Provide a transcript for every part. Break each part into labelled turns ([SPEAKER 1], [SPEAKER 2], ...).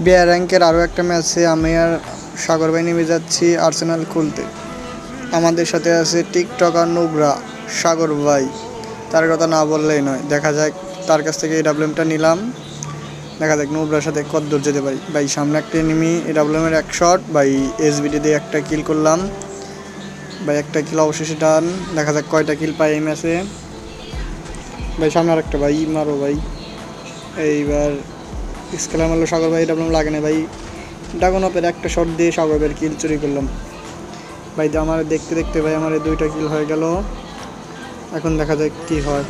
[SPEAKER 1] BR র্যাঙ্কের আরও একটা ম্যাচে আমি আর সাগর ভাই নেমে যাচ্ছি আর্সেনাল খুলতে। আমাদের সাথে আছে টিকটকার নুবরা সাগর ভাই, তার কথা না বললেই নয়। দেখা যাক, তার কাছ থেকে এডাব্লিউএমটা নিলাম, দেখা যাক নুবরার সাথে কত দূর যেতে পারি। ভাই সামনে একটা এনিমি, এডাব্লিউএমের এক শট, ভাই এসবিডি দিয়ে একটা কিল করলাম, ভাই একটা কিল অবশেষে ডান। দেখা যাক কয়টা কিল পাই এই ম্যাচে। ভাই সামনে আর একটা, ভাই মারো ভাই। এইবার স্কেলার মারলো সাগর ভাই, এডাব্লিউএম লাগে না ভাই। ড্রাগন অপের একটা শট দিয়ে সাগর ভাইয়ের কিল চুরি করলাম। ভাই আমার দেখতে দেখতে ভাই আমার দুইটা কিল হয়ে গেল। এখন দেখা যাক কি হয়,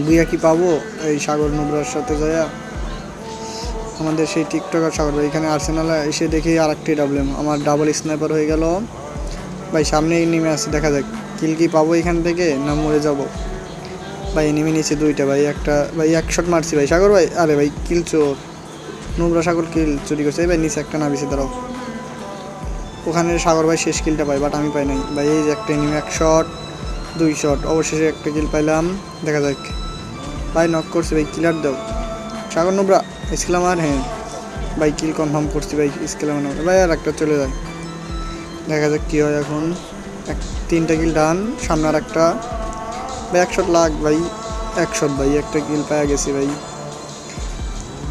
[SPEAKER 1] দুইয়া কি পাবো এই সাগর নুবরার সাথে যায়া। আমাদের সেই টিকটকার সাগর ভাই এখানে আর্সেনালে এসে দেখি আর একটি ডাবলএম, আমার ডাবল স্নাইপার হয়ে গেল। ভাই সামনেই নেমে আসছে, দেখা যাক কিল কি পাবো এখান থেকে না মরে যাব। ভাই নেমে নিয়েছে দুইটা, ভাই একটা, ভাই এক শট মারছি ভাই সাগর ভাই। আরে ভাই কিল চোর, নুবরা সাগর কিল চুরি করছে। ভাই নিচে একটা নামিয়েছে, দাঁড়াও। ওখানে সাগর ভাই শেষ কিলটা পাই, বাট আমি পাই নাই। ভাই এই যে একটা এনিমি, এক শট, দুই শট, অবশেষে একটা কিল পাইলাম। দেখা যাক, ভাই নক করছে ভাই, কিলার দাও সাগর নুবরা। স্কেলার, হ্যাঁ ভাই কিল কনফার্ম করছি ভাই, স্কেলার ভাই। আর একটা চলে যায়, দেখা যাক কী হয় এখন। তিনটা কিল ডান, সামনে আর একটা। ভাই এক শট লাগ ভাই, এক শট ভাই, একটা কিল পাওয়া গেছি ভাই।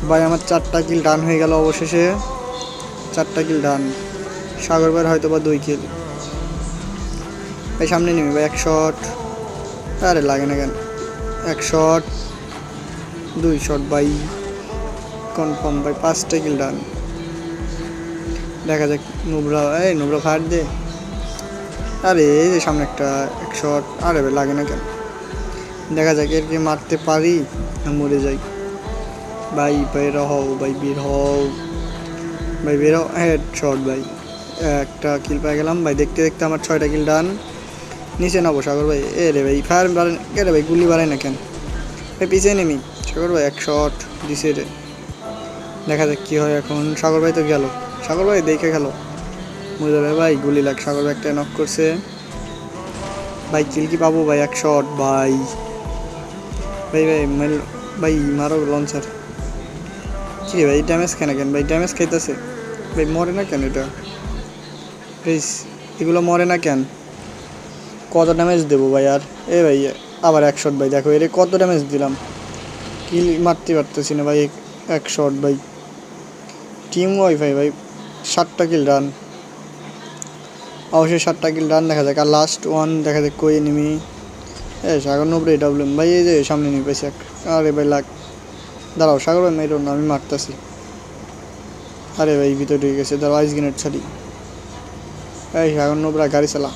[SPEAKER 1] ভাই আমার চারটা কিল ডান হয়ে গেল অবশেষে, চারটা কিল ডান। সাগর ভাইয়ের হয়তো বা দুই কিল। ভাই সামনে নেমে ভাই এক শট, আরে লাগে না কেন, এক শট, দুই শট ভাই কনফার্ম ভাই, পাঁচটা কিল ডান। দেখা যাক নুবরা, এই নুবরা ফায়ার দে। আরে এই যে সামনে একটা, এক শট, আরে ভাই লাগে না কেন। দেখা যাক এর কি মারতে পারি না মরে যাই। ভাই বের হও ভাই, বের হও ভাই, বের হও। হেড শট ভাই, একটা কিল পেয়ে গেলাম ভাই। দেখতে দেখতে আমার 6টা কিল ডান। নিচে নাবো সাগর ভাই, এ রে ভাই ফায়ার বাড়ে কে রে ভাই, গুলি বাড়ায় না কেন ভাই, পিছিয়ে নেমি। সাগর ভাই এক শট দিছে রে, দেখা যাক কী হয় এখন। সাগর ভাই তো গেল, সাগর ভাই দেখে গেল, মরে যাবে ভাই, গুলি লাগ। সাগর ভাই একটা নক করছে ভাই, কিল কি পাবো ভাই, এক শট ভাই। ভাই ভাই ভাই মারো লঞ্চার। কি ভাই ড্যামেজ কেন ভাই, ড্যামেজ খাইতেছে ভাই, মরে না কেন এটা প্লিজ, এগুলো মরে না কেন, কত ড্যামেজ দেবো ভাই আর। এ ভাই আবার এক শট ভাই, দেখো এর কত ড্যামেজ দিলাম, কিল মারতে পারতেছি না ভাই, এক শট ভাই। টিম ওয়াইফাই ভাই, 7টা কিল ডান, অবশ্যই 7টা কিল ডান। দেখা যাক আর লাস্ট ওয়ান, দেখা যাক কই এনিমি। সাগর নব্বই ডাবলেম ভাই, এই যে সামনে নিয়ে পেয়েছি এক। আরে ভাই লাগ, দাঁড়াও সাগর ভাই মেরো না, আমি মারতেছি। আরে ভাই ভিতরে ঢুকে গেছে, দাঁড়াও আইস গ্রেনেড ছাড়ি। এই সাগর নব্রা গাড়ি চালা।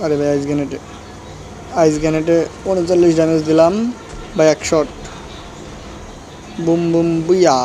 [SPEAKER 1] আরে ভাই আইস গ্রেনেডে 39 ড্যামেজ দিলাম ভাই, এক শট, বুম বুম বুইয়া।